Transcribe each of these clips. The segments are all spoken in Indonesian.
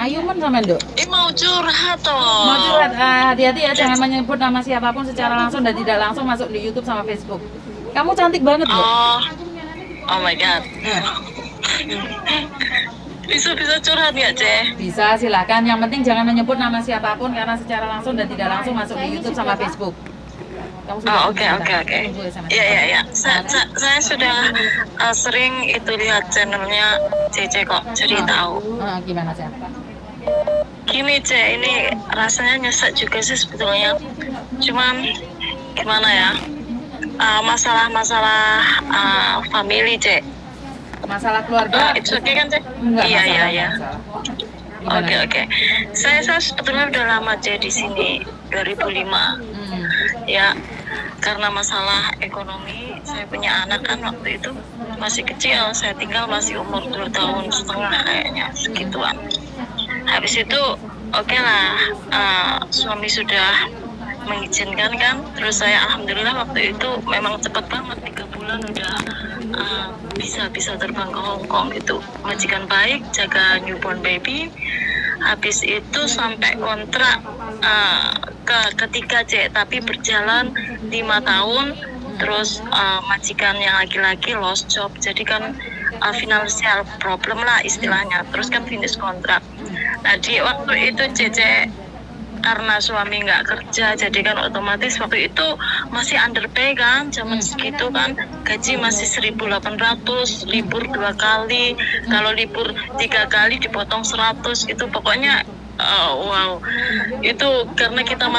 Ayuman sama Nduk. Mau curhat toh. Mau curhat, hati-hati ya, jangan menyebut nama siapapun secara langsung dan tidak langsung masuk di YouTube sama Facebook. Kamu cantik banget loh. Oh my god. Bisa curhat nggak, Ce? Bisa, silakan. Yang penting jangan menyebut nama siapapun karena secara langsung dan tidak langsung masuk di YouTube sama Facebook. Kamu sudah Oke. Iya. Saya sudah sering itu lihat channelnya Cece kok, jadi tahu. Gimana sih? Gini, Ce, ini rasanya nyesek juga sih sebetulnya. Cuman gimana ya? Masalah family, Ce. Masalah keluarga? It's okay kan, Ce? Enggak, iya. Oke. Saya sebetulnya udah lama, Ce, di sini 2005. Ya, karena masalah ekonomi, saya punya anak kan waktu itu masih kecil, saya tinggal masih umur 2 tahun setengah kayaknya, segituan. Habis itu oke lah, suami sudah mengizinkan kan, terus saya alhamdulillah waktu itu memang cepat banget, 3 bulan udah bisa terbang ke Hong Kong gitu. Majikan baik, jaga newborn baby. Habis itu sampai kontrak ketiga, C, tapi berjalan 5 tahun. Terus majikan yang laki-laki lost job, jadi kan financial problem lah istilahnya. Terus kan finish kontrak. Nah di waktu itu Cece karena suami nggak kerja, jadi kan otomatis waktu itu masih underpay kan, zaman segitu kan gaji masih 1.800, libur 2 kali, kalau libur 3 kali dipotong 100, itu pokoknya wow. Itu karena kita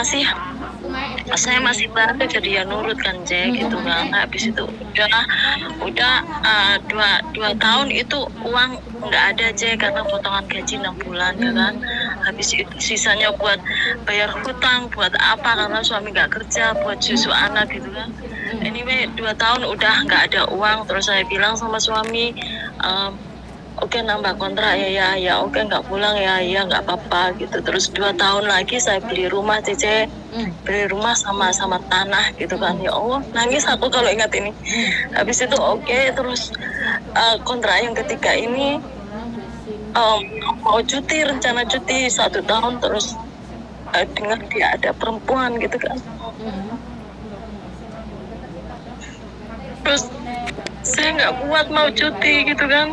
saya masih baru, jadi ya nurut kan, Jack, gitu kan. Habis itu udah 2 tahun itu uang nggak ada, Jack, karena potongan gaji 6 bulan kan. Habis itu sisanya buat bayar hutang, buat apa, karena suami nggak kerja, buat susu anak gitu kan. Anyway 2 tahun udah nggak ada uang. Terus saya bilang sama suami, oke, nambah kontrak ya oke, nggak pulang ya nggak apa-apa gitu. Terus 2 tahun lagi saya beli rumah, Cece, beli rumah sama tanah gitu kan. Ya Allah, nangis aku kalau ingat ini. Habis itu oke, terus kontrak yang ketiga ini mau cuti, rencana cuti 1 tahun, terus dengar dia ada perempuan gitu kan. Terus saya nggak kuat mau cuti gitu kan.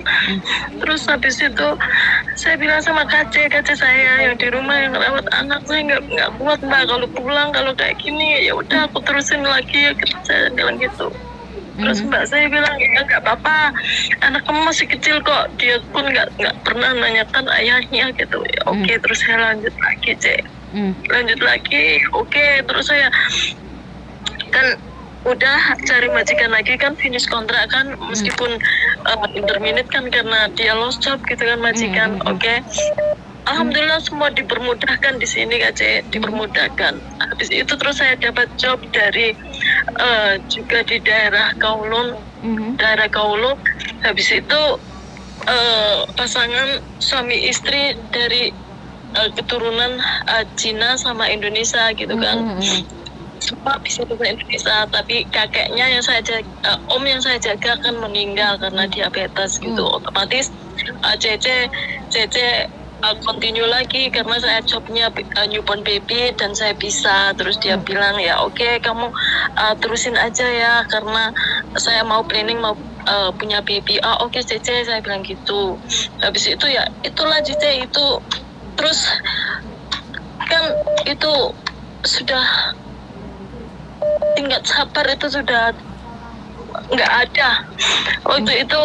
Terus habis itu saya bilang sama kace saya yang di rumah yang rawat anak, saya nggak kuat, Mbak, kalau pulang kalau kayak gini. Ya udah aku terusin lagi ya, saya bilang gitu. Terus Mbak saya bilang ya nggak apa-apa, anak kamu masih kecil kok, dia pun nggak pernah nanyakan ayahnya gitu. Ya, oke. Terus saya lanjut lagi, oke. Terus saya kan udah cari majikan lagi kan, finish kontrak kan, meskipun interminute kan karena dia lost job gitu kan majikan. Oke. Alhamdulillah semua dipermudahkan di sini, Kak, dipermudahkan. Habis itu terus saya dapat job dari juga di daerah Kowloon, Habis itu pasangan suami istri dari keturunan Cina sama Indonesia gitu kan. Semua bisa bahasa Indonesia, tapi kakeknya yang saya jaga, om yang saya jaga kan meninggal karena diabetes gitu. Otomatis Cece continue lagi karena saya jobnya newborn baby dan saya bisa. Terus dia bilang ya oke, kamu terusin aja ya karena saya mau planning mau punya baby. Oke, Cece, saya bilang gitu. Habis itu ya itulah, Cece, itu terus kan itu sudah tingkat sabar itu sudah nggak ada. Waktu itu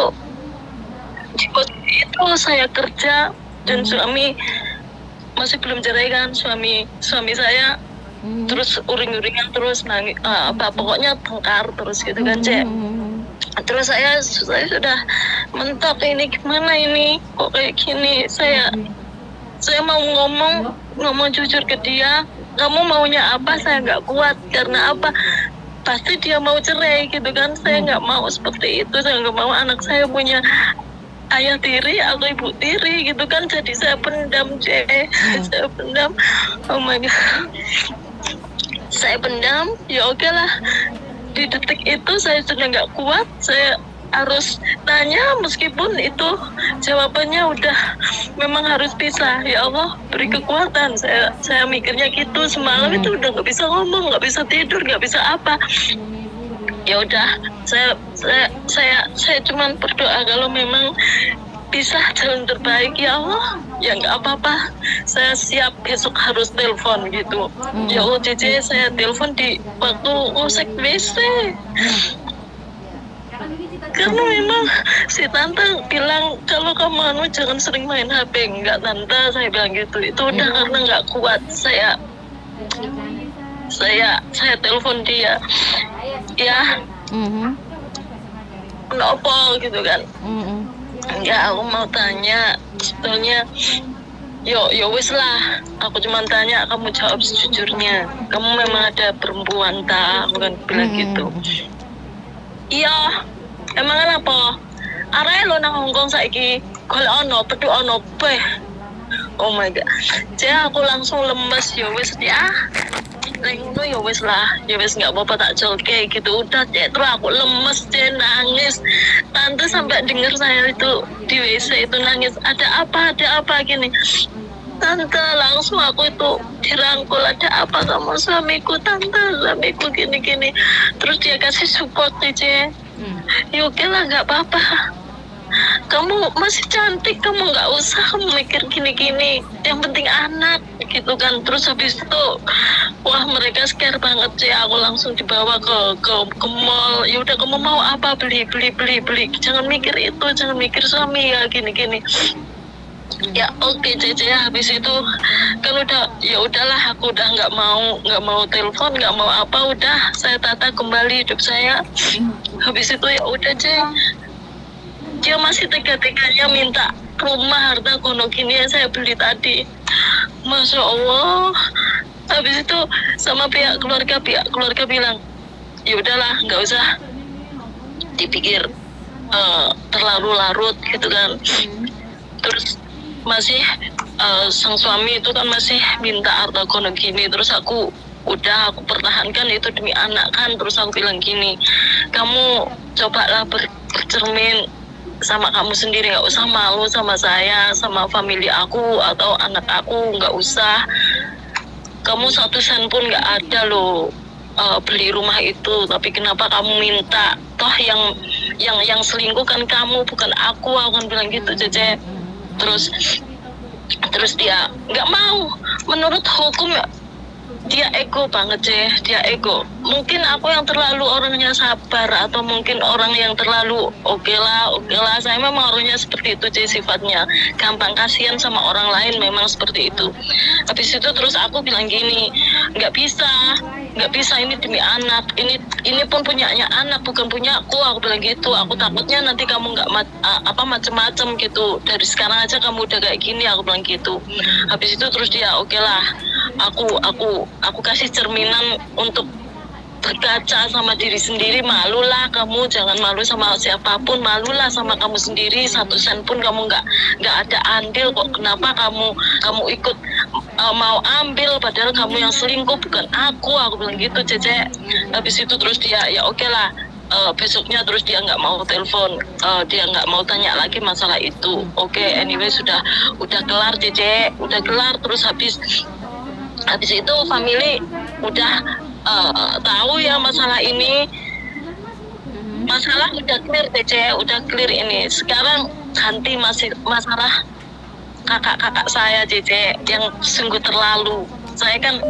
di posisi itu saya kerja dan suami masih belum cerai kan, suami saya terus uring-uringan, terus nangis, pokoknya tengkar terus gitu kan, Cek. Terus saya sudah mentok, ini gimana ini kok kayak gini. Saya mau ngomong jujur ke dia, kamu maunya apa, saya nggak kuat. Karena apa, pasti dia mau cerai gitu kan. Saya nggak mau seperti itu, saya nggak mau anak saya punya ayah tiri atau ibu tiri gitu kan. Jadi saya pendam, saya pendam. Oh my god, saya pendam. Ya oke lah, di detik itu saya sudah nggak kuat. Saya harus tanya meskipun itu jawabannya udah memang harus pisah. Ya Allah beri kekuatan. Saya mikirnya gitu, semalam itu udah nggak bisa ngomong, nggak bisa tidur, nggak bisa apa. Ya udah, saya cuman berdoa kalau memang bisa jalan terbaik, ya Allah, ya nggak apa-apa, saya siap besok harus telepon gitu. Ya Allah Cici, saya telepon di waktu ngosek WC. Karena memang si tante bilang kalau kamu jangan sering main HP. Enggak tante, saya bilang gitu. Itu udah karena nggak kuat. Saya telepon dia, ya kenapa gitu kan. Enggak, aku mau tanya sebetulnya. Yo wis lah, aku cuma tanya, kamu jawab sejujurnya, kamu memang ada perempuan tak? Aku kan bilang gitu. Iya, emang apa? Arek lo nang Hongkong saiki golek ono pedu ono beh. Oh my god. Jadi aku langsung lemes, ya wis ya. Ngono ya wis lah, ya wis nggak apa-apa tak joke gitu. Udah cek terus aku lemes, cek nangis. Tante sampai dengar saya itu di WC itu nangis. Ada apa gini. Tante langsung aku itu dirangkul, ada apa sama suamiku tante, suamiku gini. Terus dia kasih support nih, ya oke lah nggak apa-apa. Kamu masih cantik, kamu nggak usah kamu mikir gini, yang penting anak gitu kan. Terus habis itu wah mereka scare banget sih. Aku langsung dibawa ke mall. Ya udah kamu mau apa, beli, jangan mikir itu, jangan mikir suami ya gini. Ya oke Cece, habis itu kan udah, ya udahlah, aku udah nggak mau telepon, nggak mau apa, udah saya tata kembali hidup saya. Habis itu ya udah Cece, dia masih tega-teganya minta rumah harta kono gini yang saya beli tadi. Masya Allah. Habis itu sama pihak keluarga bilang, ya udahlah nggak usah dipikir terlalu larut gitu kan. Terus masih sang suami itu kan masih minta harta kono gini. Terus aku pertahankan itu demi anak kan. Terus aku bilang gini, kamu cobalah bercermin sama kamu sendiri, nggak usah malu sama saya, sama family aku atau anak aku, nggak usah. Kamu 1 sen pun nggak ada loh beli rumah itu, tapi kenapa kamu minta? Toh yang selingkuh kan kamu, bukan aku kan bilang gitu Cece. Terus dia nggak mau. Menurut hukum dia ego banget dia ego. Mungkin aku yang terlalu orangnya sabar, atau mungkin orang yang terlalu oke lah. Saya memang orangnya seperti itu sifatnya, gampang kasihan sama orang lain, memang seperti itu. Habis itu terus aku bilang gini, nggak bisa, ini demi anak, ini pun punyanya anak, bukan punya aku bilang gitu. Aku takutnya nanti kamu nggak macem-macem gitu, dari sekarang aja kamu udah kayak gini, aku bilang gitu. Habis itu terus dia oke lah, aku kasih cerminan untuk berkaca sama diri sendiri. Malulah kamu, jangan malu sama siapapun, malulah sama kamu sendiri. 1 sen pun kamu nggak ada andil kok. Kenapa kamu ikut mau ambil, padahal kamu yang selingkuh, bukan aku bilang gitu Cece. Habis itu terus dia ya oke lah. Besoknya terus dia nggak mau telepon, dia nggak mau tanya lagi masalah itu. Oke, anyway udah kelar Cece, udah kelar. Terus habis itu family udah tahu ya masalah ini. Masalah udah clear Cece, udah clear ini. Sekarang ganti masalah kakak saya Cece, yang sungguh terlalu. Saya kan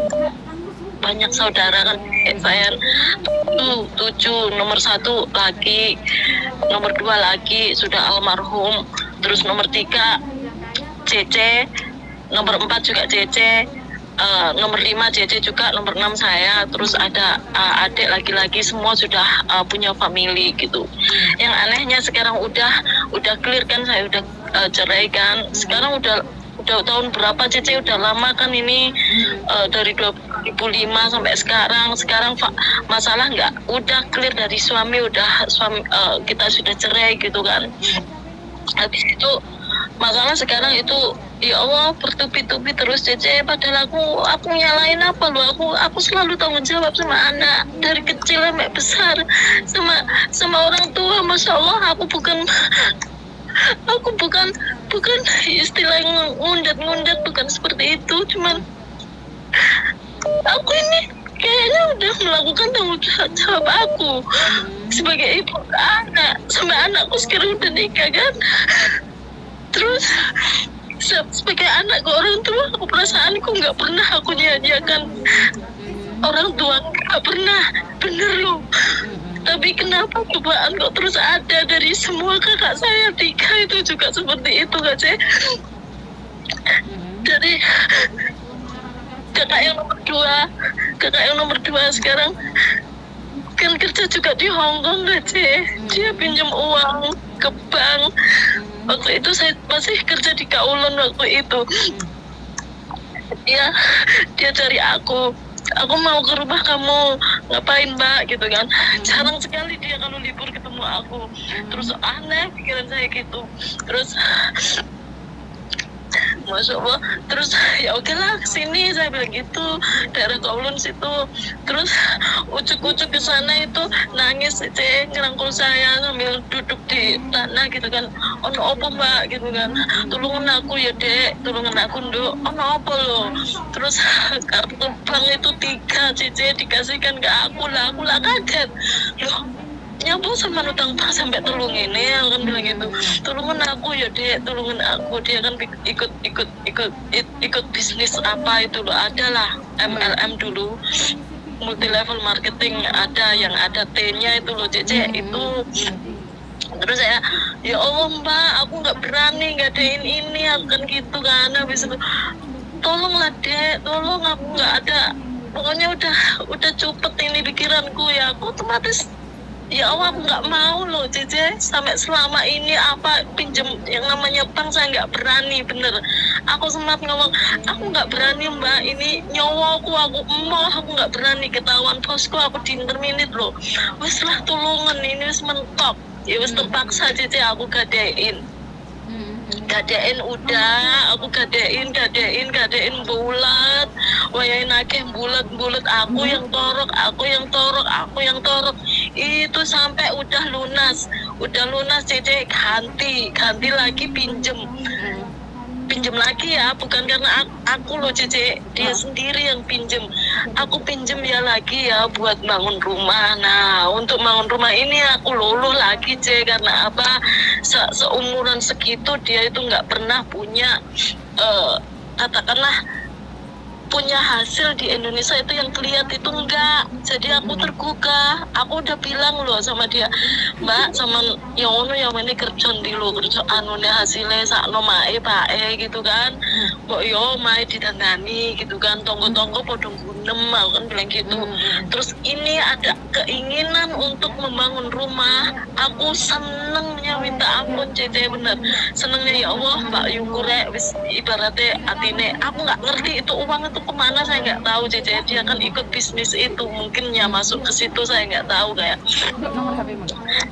banyak saudara kan, saya 7, nomor 1 lagi, nomor 2 lagi sudah almarhum, terus nomor 3 Cece, nomor 4 juga Cece, nomor 5 Cece juga, nomor 6 saya, terus ada adik laki-laki, semua sudah punya family gitu. Yang anehnya sekarang udah clear kan, saya udah cerai kan. Sekarang udah tahun berapa Cece, udah lama kan ini, dari 2005 sampai sekarang masalah udah clear dari suami, kita sudah cerai gitu kan. Habis itu Makanya sekarang itu ya Allah bertubi-tubi terus Cece, padahal aku nyalain apa loh, aku selalu tanggung jawab sama anak dari kecil sampai besar, sama orang tua. Masya Allah aku bukan istilah ngundat-ngundat, bukan seperti itu, cuman aku ini kayaknya udah melakukan tanggung jawab aku sebagai ibu ke anak, sampai anakku sekarang udah nikah kan. Terus sebagai anak ke orang tua, aku perasaanku nggak pernah aku nyanyiakan orang tua, nggak pernah, bener loh. Tapi kenapa cobaan kok terus ada dari semua kakak saya 3 itu juga seperti itu Kak Ce. Dari kakak yang nomor dua sekarang kan kerja juga di Hong Kong Kak Ce. Dia pinjam uang ke bank. Waktu itu saya masih kerja di Kaulon waktu itu. Dia cari aku mau ke rumah kamu, ngapain Mbak gitu kan. Jarang sekali dia kalau libur ketemu aku. Terus aneh pikiran saya gitu. Terus Masya Allah, terus ya oke lah kesini, saya bilang gitu, daerah Kowloon situ. Terus ucuk-ucuk ke sana itu nangis ngerangkul saya sambil duduk di tanah gitu kan. Ono apa Mbak gitu kan, tolongin aku ya Dek, tolongin aku Nduk, ono apa loh. Terus kartu bank itu 3 Cice dikasihkan ke aku lah kaget loh, nyapa sama nutang pak sampai tolong ini, aku kan bilang gitu, tolongin aku ya Dek, tolongin aku. Dia kan ikut bisnis apa itu loh, ada lah MLM dulu, multi level marketing, ada yang ada T-nya itu loh Cece itu. Terus saya, ya Allah Mbak, aku nggak berani ngadain ini, akan gitu kan. Habis itu tolonglah Dek, tolong, aku nggak ada, pokoknya udah cupet ini pikiranku ya. Aku otomatis ya Allah, aku nggak mau loh Cece, sampai selama ini apa pinjem yang namanya bank saya nggak berani, bener. Aku sempat ngomong, aku nggak berani Mbak, ini nyawaku, aku nggak berani ketahuan bosku, aku diinterminate loh. Wes lah tolongan, ini wes mentok, ya wes terpaksa Cece aku gadein udah, aku gadein bulat, wayain akeh bulat, aku yang torok, itu sampai udah lunas Cece, ganti lagi pinjem lagi ya, bukan karena aku loh Cece, dia sendiri yang pinjem. Aku pinjem ya lagi ya buat bangun rumah. Nah, untuk bangun rumah ini aku luluh lagi Ce, karena apa, seumuran segitu dia itu nggak pernah punya katakanlah punya hasil di Indonesia itu yang kelihatan itu enggak. Jadi aku tergugah, aku udah bilang loh sama dia, Mbak, sama yang ini kerja di lo, kerja nih hasilnya sakno mae pae gitu kan, kok yo mae ditandani gitu kan, tonggo-tonggo podong gunem, aku kan bilang gitu. Terus ini ada keinginan untuk membangun rumah, aku senengnya minta ampun Cece, bener senengnya. Ya Allah Mbak Yungkure, wis ibaratnya atine, aku nggak ngerti itu uang itu kemana, saya nggak tahu Cece. Dia kan ikut bisnis itu, mungkin ya masuk ke situ, saya nggak tahu kayak.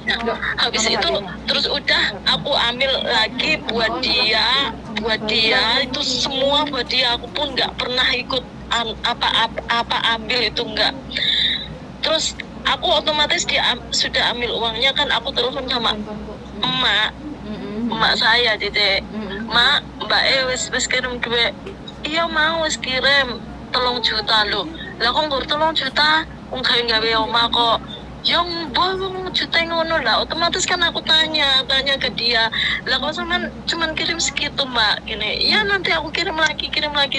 Nah, habis itu terus udah aku ambil lagi buat dia itu semua buat dia, aku pun nggak pernah ikut apa ambil itu enggak. Terus aku otomatis sudah ambil uangnya kan, aku telepon sama emak saya Cece, Mak, Mbak wis kirim duit. Iya mau wis kirim 3 juta loh. Lah kok ngur 3 juta wong gawe omah kok. Yang bawang juta ngono lah, otomatis kan aku tanya ke dia, lah kok cuman kirim segitu Mbak, gini, ya nanti aku kirim lagi,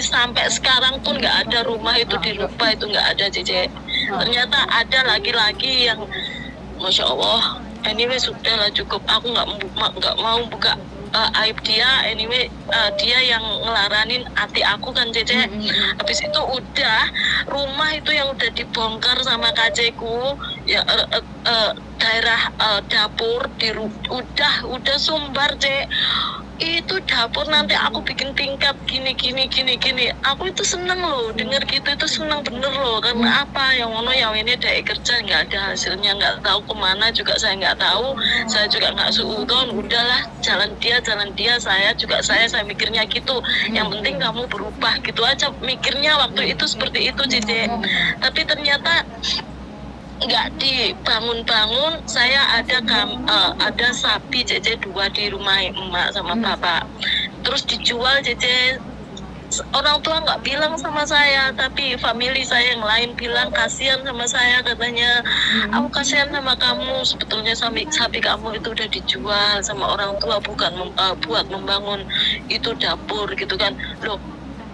sampai sekarang pun nggak ada, rumah itu dilupa, itu nggak ada Cece. Ternyata ada lagi-lagi yang Masya Allah, anyway sudah lah cukup, aku nggak mau buka aib dia. Anyway dia yang ngelaranin hati aku kan Cece. Habis itu udah rumah itu yang udah dibongkar sama kakekku ya, daerah dapur udah sumbar Cek, itu dapur nanti aku bikin tingkat gini. Aku itu seneng loh denger gitu, itu seneng bener loh. Karena apa, yang ngono yang ini dari kerja nggak ada hasilnya, nggak tahu kemana juga saya nggak tahu, saya juga nggak suudon. Udahlah, jalan dia, saya juga saya mikirnya gitu. Yang penting kamu berubah gitu aja mikirnya waktu itu seperti itu Cici. Tapi ternyata nggak dibangun-bangun. Saya ada sapi Cece 2 di rumah emak sama bapak, terus dijual Cece. Orang tua nggak bilang sama saya, tapi family saya yang lain bilang kasihan sama saya, katanya aku kasihan sama kamu, sebetulnya sapi kamu itu udah dijual sama orang tua bukan buat membangun itu dapur gitu kan. Loh,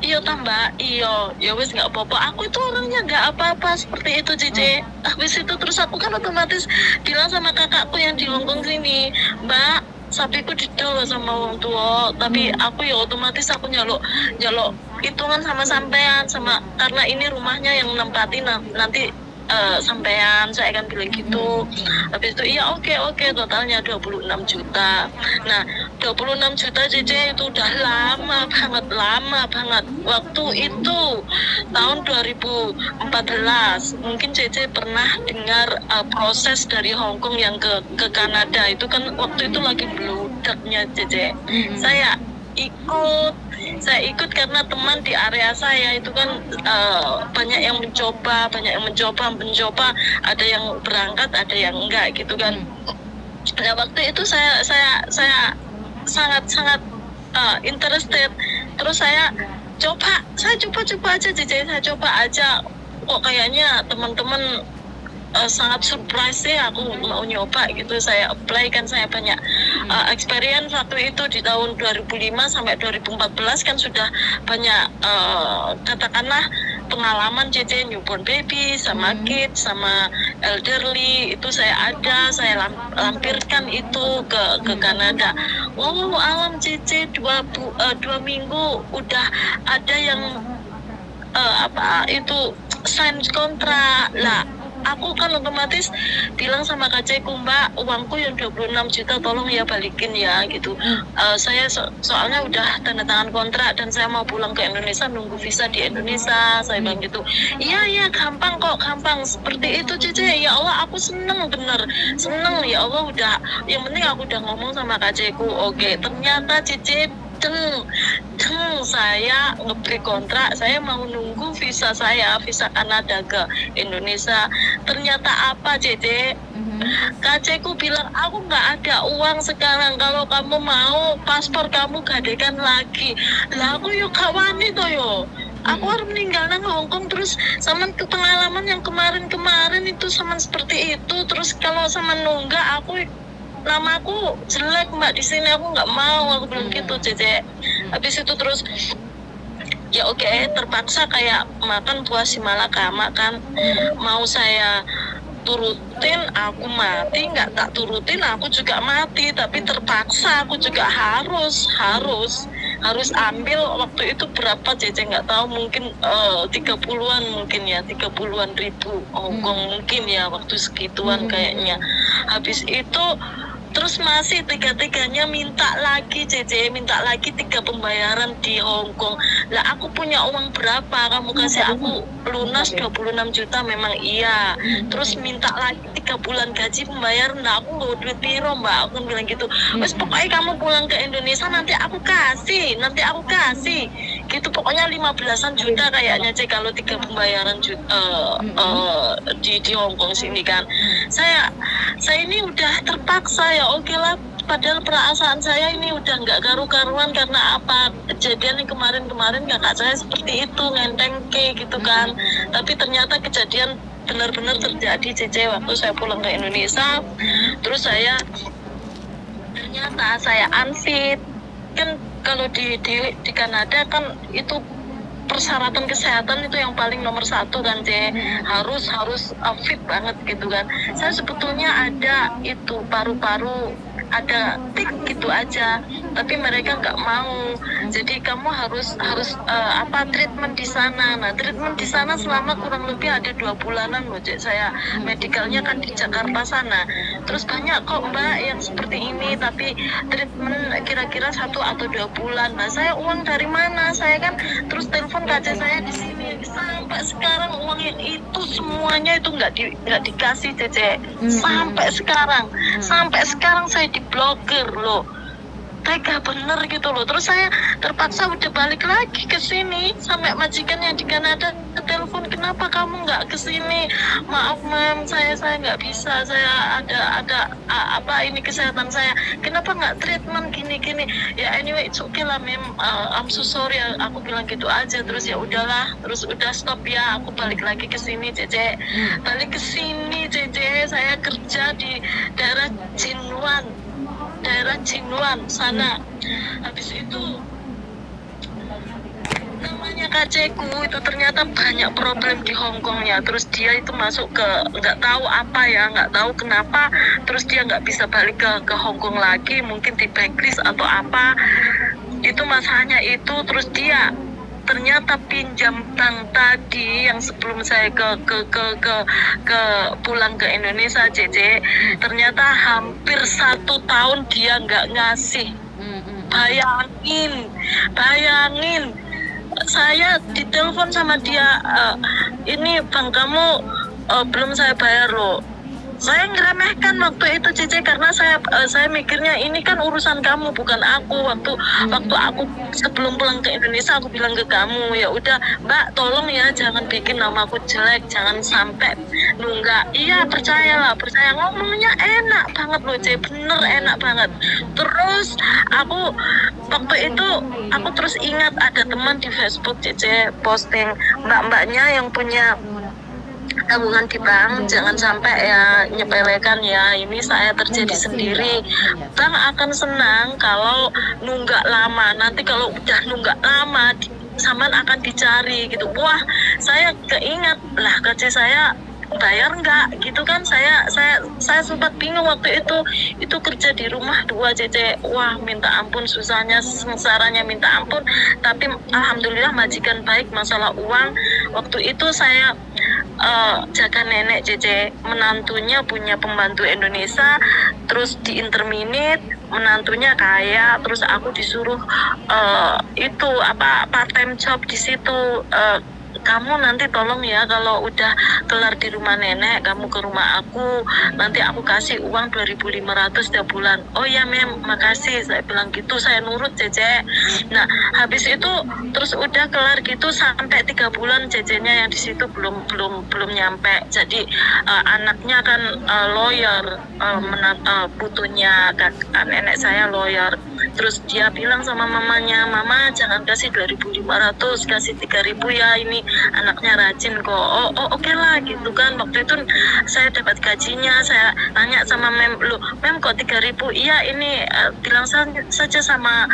iya tambah, iya, ya wis nggak apa-apa. Aku itu orangnya nggak apa-apa seperti itu Cici. Habis itu terus aku kan otomatis bilang sama kakakku yang di Hongkong sini, Mbak, sapiku didol sama orang tua. Tapi aku ya otomatis aku nyalok hitungan sama sampean, sama karena ini rumahnya yang nempatin nanti sampean, saya akan bilang gitu. Habis itu iya oke, totalnya 26 juta. Nah 26 juta Cece itu udah lama banget. Waktu itu tahun 2014 mungkin Cece pernah dengar proses dari Hong Kong yang ke Kanada itu kan, waktu itu lagi bludaknya Cece. Saya ikut karena teman di area saya itu kan banyak yang mencoba, ada yang berangkat, ada yang enggak gitu kan. Nah waktu itu saya sangat interested. Terus saya coba aja Cici, saya coba aja. Kok kayaknya teman-teman sangat surprise sih aku mau nyoba gitu. Saya apply kan, saya banyak experience waktu itu di tahun 2005 sampai 2014 kan sudah banyak katakanlah pengalaman Cece, newborn baby sama kids sama elderly itu saya lampirkan itu ke Kanada. Wow, alam Cece 2 minggu udah ada yang itu sign kontrak lah. Aku kan otomatis bilang sama kakekku, Mbak, uangku yang 26 juta tolong ya balikin ya gitu. Saya soalnya udah tanda tangan kontrak dan saya mau pulang ke Indonesia, nunggu visa di Indonesia. Saya bilang gitu. Iya gampang kok, gampang seperti itu Cece. Ya Allah, aku seneng ya Allah, udah yang penting aku udah ngomong sama kakekku. Oke, ternyata Cece saya nge-break kontrak, saya mau nunggu visa Kanada ke Indonesia. Ternyata apa Cece? Kakekku bilang, aku nggak ada uang sekarang, kalau kamu mau paspor kamu gadekan lagi. Lah aku yuk kawan itu yo. Aku harus meninggal nang Hongkong, terus sama ke pengalaman yang kemarin itu sama seperti itu. Terus kalau sama nunggak aku namaku jelek Mbak di sini, aku nggak mau, aku bilang gitu Cece. Habis itu terus ya oke, terpaksa kayak makan buah si malakama kan. Mau saya turutin aku mati, nggak tak turutin aku juga mati. Tapi terpaksa aku juga harus ambil. Waktu itu berapa Cece nggak tahu, mungkin 30-an mungkin ya, 30-an ribu Hongkong mungkin ya, waktu segituan kayaknya. Habis itu terus masih tiga-tiganya minta lagi 3 pembayaran di Hongkong. Lah aku punya uang berapa, kamu kasih aku lunas 26 juta memang iya. Terus minta lagi 3 bulan gaji pembayaran. Nah aku nggak duit piro Mbak, aku bilang gitu. Wes pokoknya kamu pulang ke Indonesia nanti aku kasih gitu. Pokoknya 15-an juta kayaknya Cek kalau 3 pembayaran di Hongkong sini kan. Saya ini udah terpaksa ya, oke lah. Padahal perasaan saya ini udah nggak karu-karuan karena apa, kejadian yang kemarin kakak saya seperti itu, ngenteng gitu kan. Tapi ternyata kejadian benar-benar terjadi Cece waktu saya pulang ke Indonesia. Terus ternyata saya unfit kan. Kalau di Kanada kan itu persyaratan kesehatan itu yang paling nomor 1 kan harus fit banget gitu kan. Saya sebetulnya ada itu paru-paru ada tik gitu aja, tapi mereka nggak mau. Jadi kamu harus treatment di sana. Nah, treatment di sana selama kurang lebih ada 2 bulanan loh, Cek. Saya medikalnya kan di Jakarta sana. Terus banyak kok Mbak yang seperti ini, tapi treatment kira-kira 1 atau 2 bulan. Nah, saya uang dari mana? Saya kan terus telepon KC saya di sini. Sampai sekarang uang yang itu semuanya itu nggak dikasih, Cece. Sampai sekarang saya diblokir loh. Tega bener gitu loh. Terus saya terpaksa udah balik lagi ke sini, sampai majikan yang di Kanada telepon, kenapa kamu nggak ke sini? Maaf ma'am, saya nggak bisa, saya ada ini kesehatan saya, kenapa nggak treatment gini. Ya anyway, it's okay lah ma'am, I'm so sorry, aku bilang gitu aja. Terus ya udahlah, terus udah stop ya, aku balik lagi ke sini, Cece. Balik ke sini, Cece. Saya kerja di daerah Jinwan sana. Habis itu namanya KC-ku itu ternyata banyak problem di Hong Kong ya. Terus dia itu masuk ke nggak tahu kenapa. Terus dia nggak bisa balik ke Hong Kong lagi, mungkin di blacklist atau apa. Itu masalahnya itu. Terus dia ternyata pinjam bank tadi yang sebelum saya ke pulang ke Indonesia, JJ, ternyata hampir 1 tahun dia nggak ngasih. Bayangin, saya ditelepon sama dia, ini bank kamu belum saya bayar loh. Saya ngeremehkan waktu itu, Cici, karena saya mikirnya ini kan urusan kamu bukan aku. Waktu aku sebelum pulang ke Indonesia aku bilang ke kamu, ya udah Mbak, tolong ya jangan bikin nama aku jelek, jangan sampai nunggak. Iya, percaya ngomongnya enak banget loh, Cici, bener enak banget. Terus aku waktu itu aku terus ingat ada teman di Facebook, Cici, posting mbak-mbaknya yang punya tabungan di bank, jangan sampai ya nyepelekan ya, ini saya terjadi sendiri. Bank akan senang kalau nunggak lama, nanti kalau udah nunggak lama saman akan dicari gitu. Wah, saya keingat lah, KC saya bayar nggak gitu kan. Saya sempat bingung waktu itu kerja di rumah 2, CC. Wah, minta ampun susahnya, sengsaranya minta ampun. Tapi alhamdulillah majikan baik masalah uang. Waktu itu saya jaga nenek, CC. Menantunya punya pembantu Indonesia, terus di interminate, menantunya kaya, terus aku disuruh part time job di situ. Kamu nanti tolong ya kalau udah kelar di rumah nenek, kamu ke rumah aku, nanti aku kasih uang 2.500 setiap bulan. Oh ya mem, makasih, saya bilang gitu. Saya nurut, Cece. Nah, habis itu terus udah kelar gitu sampai 3 bulan, Cecenya yang di situ belum nyampe. Jadi anaknya kan lawyer, putunya nenek saya lawyer. Terus dia bilang sama mamanya, mama jangan kasih 2.500, kasih 3.000 ya, ini anaknya rajin kok. Oke lah gitu kan. Waktu itu saya dapat gajinya, saya tanya sama mem, mem kok 3.000? Iya, ini bilang saja sama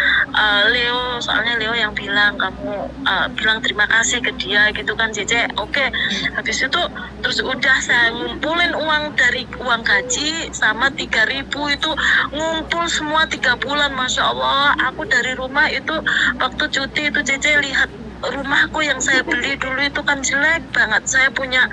Leo, soalnya Leo yang bilang, kamu bilang terima kasih ke dia gitu kan, Cece. Oke. Habis itu terus udah saya ngumpulin uang dari uang gaji sama 3.000 itu, ngumpul semua 3 bulan. Masya Allah, aku dari rumah itu waktu cuti itu, Cece, lihat rumahku yang saya beli dulu itu kan jelek banget. Saya punya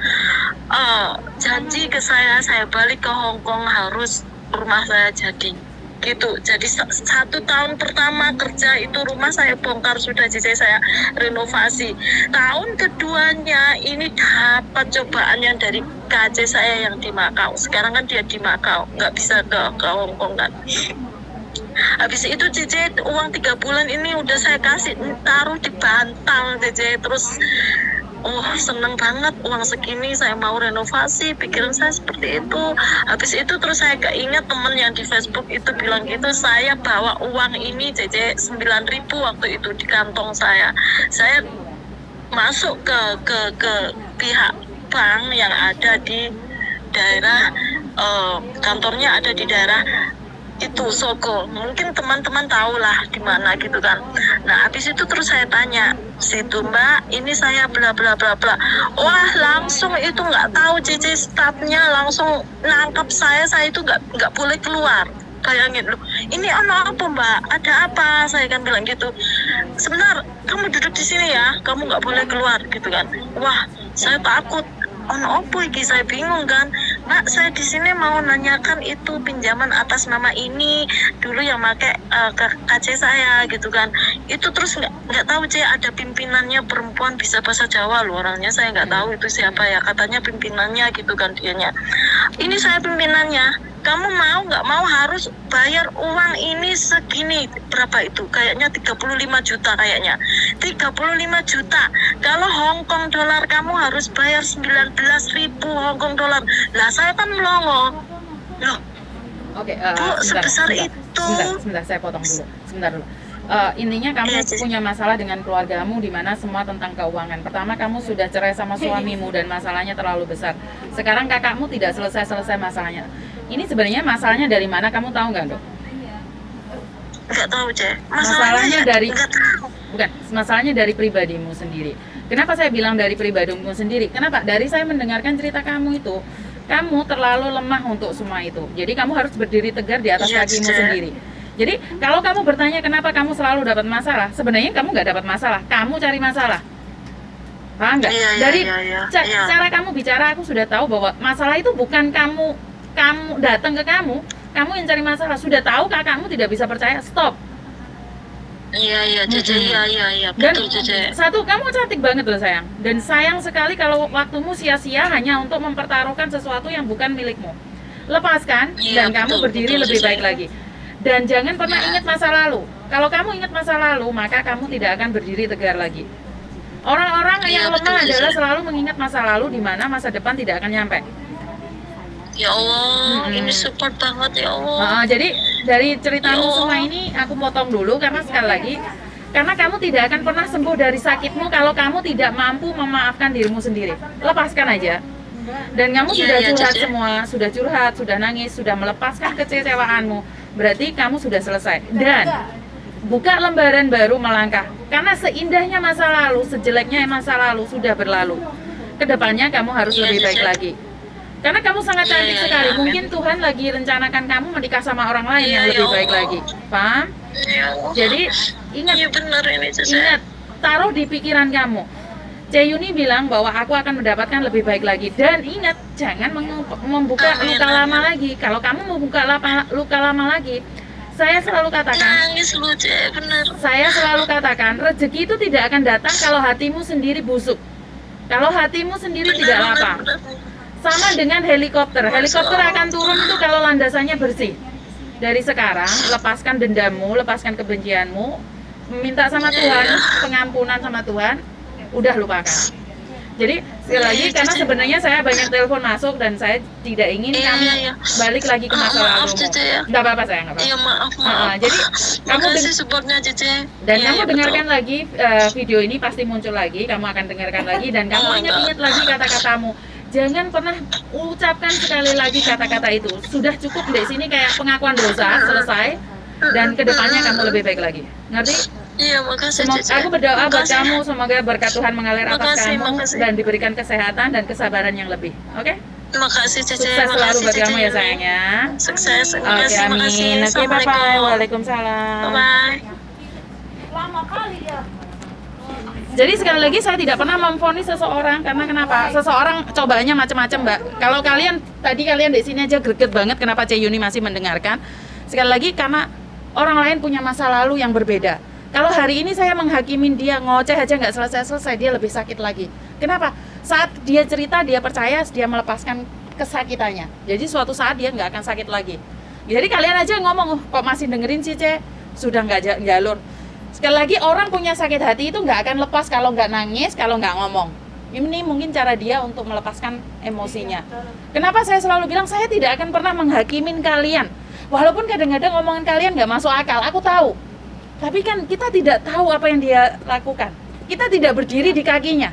janji ke saya balik ke Hong Kong harus rumah saya jadi gitu. Jadi 1 tahun pertama kerja itu rumah saya bongkar sudah, jadi saya renovasi. Tahun keduanya ini dapat cobaan yang dari KC saya yang di Macau. Sekarang kan dia di Macau, nggak bisa ke Hong Kong kan. Habis itu, Cece, uang 3 bulan ini udah saya kasih, taruh di bantal, Cece. Terus seneng banget, uang segini saya mau renovasi, pikiran saya seperti itu. Habis itu terus saya keinget temen yang di Facebook itu bilang gitu. Saya bawa uang ini, Cece, 9.000 waktu itu di kantong saya. Saya masuk ke pihak bank yang ada di daerah, kantornya ada di daerah itu Soko, mungkin teman-teman tahu lah di mana gitu kan. Nah, habis itu terus saya tanya situ, Mbak, ini saya bla bla bla bla. Wah, langsung itu nggak tahu, CC, stafnya langsung nangkap saya itu nggak boleh keluar bayangin loh, ini ono apa mbak, ada apa, saya kan bilang gitu. Sebentar, kamu duduk di sini ya, kamu nggak boleh keluar gitu kan. Wah, saya takut, ono apa iki, saya bingung kan. Mbak, saya di sini mau nanyakan itu pinjaman atas nama ini dulu yang pakai KC saya gitu kan. Itu terus nggak tahu C, ada pimpinannya perempuan bisa bahasa Jawa loh orangnya, saya nggak tahu itu siapa ya, katanya pimpinannya gitu kan dianya. Ini saya pimpinannya, kamu mau nggak mau harus bayar uang ini segini, berapa itu, kayaknya 35 juta kayaknya, 35 juta. Kalau Hong Kong dolar kamu harus bayar 19.000 Hong Kong dolar. Lah saya kan melongo loh. Oke, Bu, sebesar itu. Sebentar, saya potong dulu. Sebentar dulu. Intinya kamu punya masalah dengan keluargamu di mana semua tentang keuangan. Pertama, kamu sudah cerai sama suamimu dan masalahnya terlalu besar. Sekarang kakakmu tidak selesai masalahnya. Ini sebenarnya masalahnya dari mana, kamu tahu nggak, Dok? Nggak tahu, Cek. Masalahnya dari nggak tahu. Bukan, masalahnya dari pribadimu sendiri. Kenapa saya bilang dari pribadimu sendiri? Kenapa? Dari saya mendengarkan cerita kamu itu, kamu terlalu lemah untuk semua itu. Jadi kamu harus berdiri tegar di atas kakimu sendiri. Jadi kalau kamu bertanya kenapa kamu selalu dapat masalah, sebenarnya kamu nggak dapat masalah, kamu cari masalah. Paham nggak? Dari cara kamu bicara, aku sudah tahu bahwa masalah itu bukan kamu datang ke kamu yang cari masalah. Sudah tahu kakakmu tidak bisa percaya, stop. Iya, Cece, iya, betul, Cece. Satu, kamu cantik banget loh sayang. Dan sayang sekali kalau waktumu sia-sia hanya untuk mempertaruhkan sesuatu yang bukan milikmu. Lepaskan dan kamu berdiri lebih baik lagi. Dan jangan pernah ingat masa lalu. Kalau kamu ingat masa lalu, maka kamu tidak akan berdiri tegar lagi. Orang-orang yang lemah adalah selalu mengingat masa lalu di mana masa depan tidak akan nyampe. Ya Allah, ini support banget ya Allah. Jadi dari ceritamu semua ini aku potong dulu karena sekali lagi, karena kamu tidak akan pernah sembuh dari sakitmu kalau kamu tidak mampu memaafkan dirimu sendiri. Lepaskan aja. Dan kamu sudah curhat semua, sudah curhat, sudah nangis, sudah melepaskan kekecewaanmu. Berarti kamu sudah selesai. Dan buka lembaran baru melangkah. Karena seindahnya masa lalu, sejeleknya masa lalu sudah berlalu. Kedepannya kamu harus lebih baik lagi. Karena kamu sangat cantik sekali. Mungkin Tuhan lagi rencanakan kamu menikah sama orang lain yang lebih baik lagi. Paham? Jadi ingat, ingat, taruh di pikiran kamu. Ceyuni bilang bahwa aku akan mendapatkan lebih baik lagi. Dan ingat, jangan membuka luka lama lagi. Kalau kamu membuka luka lama lagi, saya selalu katakan, saya selalu katakan, rezeki itu tidak akan datang kalau hatimu sendiri busuk. Kalau hatimu sendiri tidak lapang. Sama dengan helikopter akan turun itu kalau landasannya bersih. Dari sekarang, lepaskan dendammu, lepaskan kebencianmu, minta sama Tuhan, pengampunan sama Tuhan, udah lupakan. Jadi sekali lagi, karena sebenarnya saya banyak telepon masuk dan saya tidak ingin kamu balik lagi ke masa lalumu. Nggak apa-apa saya, nggak apa-apa. Iya, maaf. Jadi kamu supportnya, Cece. Dan kamu dengarkan lagi video ini, pasti muncul lagi, kamu akan dengarkan lagi dan kamu ingat-ingat lagi kata-katamu. Jangan pernah ucapkan sekali lagi kata-kata itu. Sudah cukup di sini kayak pengakuan dosa, selesai. Dan kedepannya kamu lebih baik lagi. Ngerti? Iya, makasih, Cece. Aku berdoa buat kamu, semoga berkat Tuhan mengalir atas kamu dan diberikan kesehatan dan kesabaran yang lebih. Oke? Makasih, Cece. Sukses selalu buat kamu ya sayangnya. Sukses. Oke, amin. Oke, bye-bye. Waalaikumsalam. Bye. Lama kali ya. Jadi sekali lagi saya tidak pernah memvonis seseorang, karena kenapa? Seseorang cobaannya macam-macam, Mbak. Kalau kalian di sini aja greget banget, kenapa Ceyuni masih mendengarkan? Sekali lagi karena orang lain punya masa lalu yang berbeda. Kalau hari ini saya menghakimin dia, ngoceh aja nggak selesai-selesai, dia lebih sakit lagi. Kenapa? Saat dia cerita, dia percaya, dia melepaskan kesakitannya. Jadi suatu saat dia nggak akan sakit lagi. Jadi kalian aja ngomong, kok masih dengerin sih, Ce? Sudah nggak jalur. Sekali lagi, orang punya sakit hati itu nggak akan lepas kalau nggak nangis, kalau nggak ngomong. Ini mungkin cara dia untuk melepaskan emosinya. Kenapa saya selalu bilang, saya tidak akan pernah menghakimin kalian. Walaupun kadang-kadang omongan kalian nggak masuk akal, aku tahu. Tapi kan kita tidak tahu apa yang dia lakukan. Kita tidak berdiri di kakinya.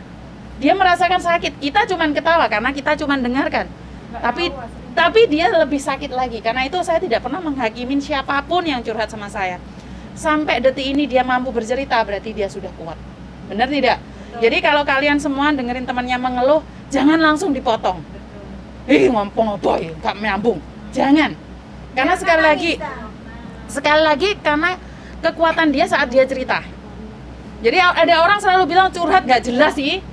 Dia merasakan sakit, kita cuma ketawa karena kita cuma dengarkan. Tapi dia lebih sakit lagi. Karena itu saya tidak pernah menghakimin siapapun yang curhat sama saya. Sampai detik ini dia mampu bercerita, berarti dia sudah kuat. Benar tidak? Jadi kalau kalian semua dengerin temannya mengeluh, jangan langsung dipotong. Ngomong apa ya, gak nyambung. Jangan. Karena sekali lagi, Sekali lagi karena kekuatan dia saat dia cerita. Jadi ada orang selalu bilang curhat gak jelas sih.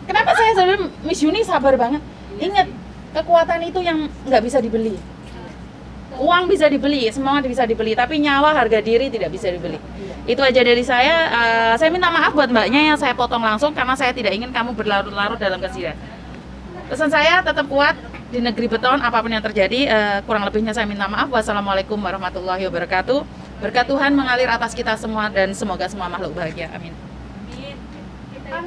Kenapa saya selalu Miss Yuni sabar banget. Ingat, kekuatan itu yang nggak bisa dibeli. Uang bisa dibeli, semua bisa dibeli, tapi nyawa, harga diri tidak bisa dibeli. Itu aja dari saya. Saya minta maaf buat mbaknya yang saya potong langsung karena saya tidak ingin kamu berlarut-larut dalam kesedihan. Pesan saya tetap kuat di negeri beton, apapun yang terjadi. Kurang lebihnya saya minta maaf. Wassalamualaikum warahmatullahi wabarakatuh. Berkat Tuhan mengalir atas kita semua dan semoga semua makhluk bahagia. Amin.